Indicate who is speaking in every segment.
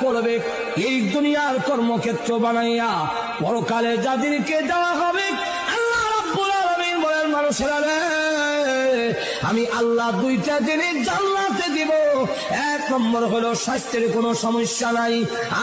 Speaker 1: করবে এই দুনিয়ার কর্মক্ষেত্র বানাইয়া পরকালে যাদেরকে দেওয়া হবে আল্লাহ রাব্বুল আলামিন বলেন, মানুষেরা রে, আমি আল্লাহ দুইটা জিনিস জান্নাতে দিব। এক নম্বর হলো স্বাস্থ্যের কোনো সমস্যা নাই,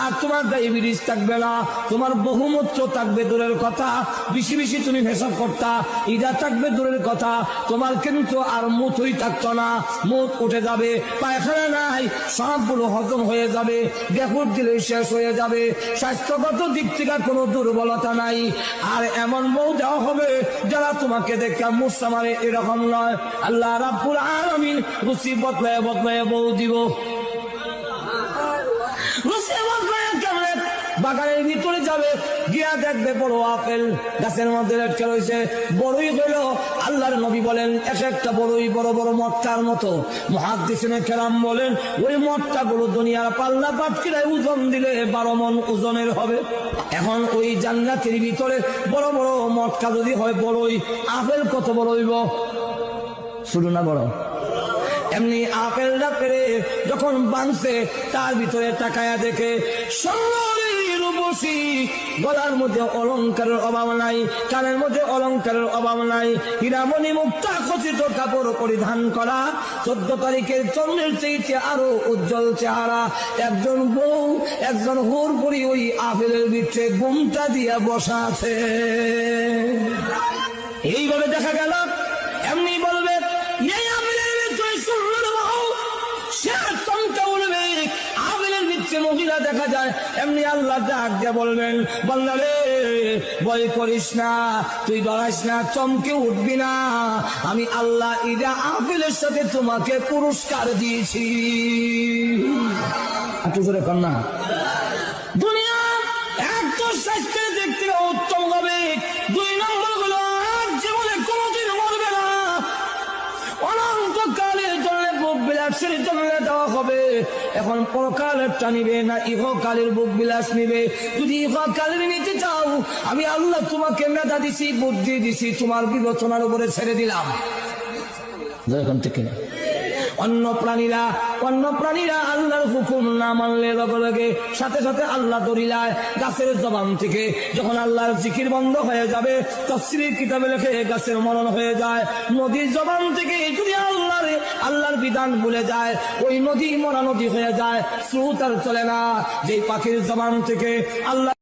Speaker 1: আর তোমার ডায়াবেটিস থাকবে না, তোমার বহুমূত্র থাকবে দূরের কথা, বেশি বেশি তুমি পেশাব করতা, ইটা থাকবে দূরের কথা, তোমার কিন্তু আর মুথই থাকতো না, মুখ উঠে যাবে, পায়খানা নাই, সবগুলো হজম হয়ে যাবে, বেকুর দিলে শেষ হয়ে যাবে, স্বাস্থ্যগত দিক থেকে কোনো দুর্বলতা নাই। আর এমন বউ দেওয়া হবে যারা তোমাকে দেখে মুসা মারে এরকম নয়। আল্লাহ রাব্বুল আলামিন রুচি বদলায় বদলায় বউ দিব। রুচি বদলায় কেমনে? বাগানের ভিতরে যাবে, গিয়া দেখবে বড় আপেল গাছের মধ্যে লটকে রয়েছে, বড়ই হইল। আল্লাহর নবী বলেন এক একটা বড়ই বড় বড় মটকার মতো। মুহাদ্দিসিনে কেরাম বলেন ওই মটকা গুলো দুনিয়ার পাল্লা পাটকিরায় ওজন দিলে 12 মণ ওজনের হবে। এখন ওই জান্নাতের ভিতরে বড় বড় মটকা যদি হয় বড়ই, আপেল কত বড় হইব? শুরু না বড়? এমনি আপেলটা পেরে যখন বানছে তার ভিতরে তাকায়া দেখে গলার মধ্যে অলংকারের অভাব নাই, কানের মধ্যে অলংকারের অভাব নাই, হীরামণি মুক্তা খচিত কাপড় পরিধান করা, 14 তারিখের চন্দ্রের চেয়ে আরো উজ্জ্বল চেহারা। একজন বউ, একজন হুর পরি ওই আপেলের ভিতরে ঘুমটা দিয়া বসা আছে। এইভাবে দেখা গেল। এমনি বলবে এই আপেলের ভিতরে সুন্দর বউ, সে চমকা উঠবে। আপেলের ভিতরে মহিলা দেখা যায়, এমনি আল্লাহ ডাক দিয়ে বলবেন, বান্দা রে ভয় করিস না, তুই ডরাইস না, চমকে উঠবি না, আমি আল্লাহ ইরা আপেলের সাথে তোমাকে পুরস্কার দিয়েছি। একটু জোরে কন্যা। দুনিয়া একটু স্বাস্থ্যের দিক থেকে উত্তম হবে। 2 নম্বর হলো জীবনে কোনোদিন মরবে না, অনন্তকালের জন্য বুক বিলাসের জন্য দেওয়া হবে। এখন পরকালেরটা নিবে না ইহকালের বুক বিলাস নিবে? যদি ইহকালের নিতে চাও, আমি আল্লাহ তোমাকে মেধা দিছি, বুদ্ধি দিছি, তোমার বিবেচনার উপরে ছেড়ে দিলাম। এখন থেকে অন্য প্রাণীরা আল্লাহর হুকুম না মানলে লগে লগে সাথে সাথে আল্লাহ দরিলায় গাছের জবান থেকে যখন আল্লাহর জিকির বন্ধ হয়ে যাবে, তাফসীরের কিতাবে লেখে গাছের মরণ হয়ে যায়। নদীর জবান থেকে যদি আল্লাহর বিধান ভুলে যায়, ওই নদী মরা নদী হয়ে যায়, স্রোত আর চলে না। যে পাখির জবান থেকে আল্লাহ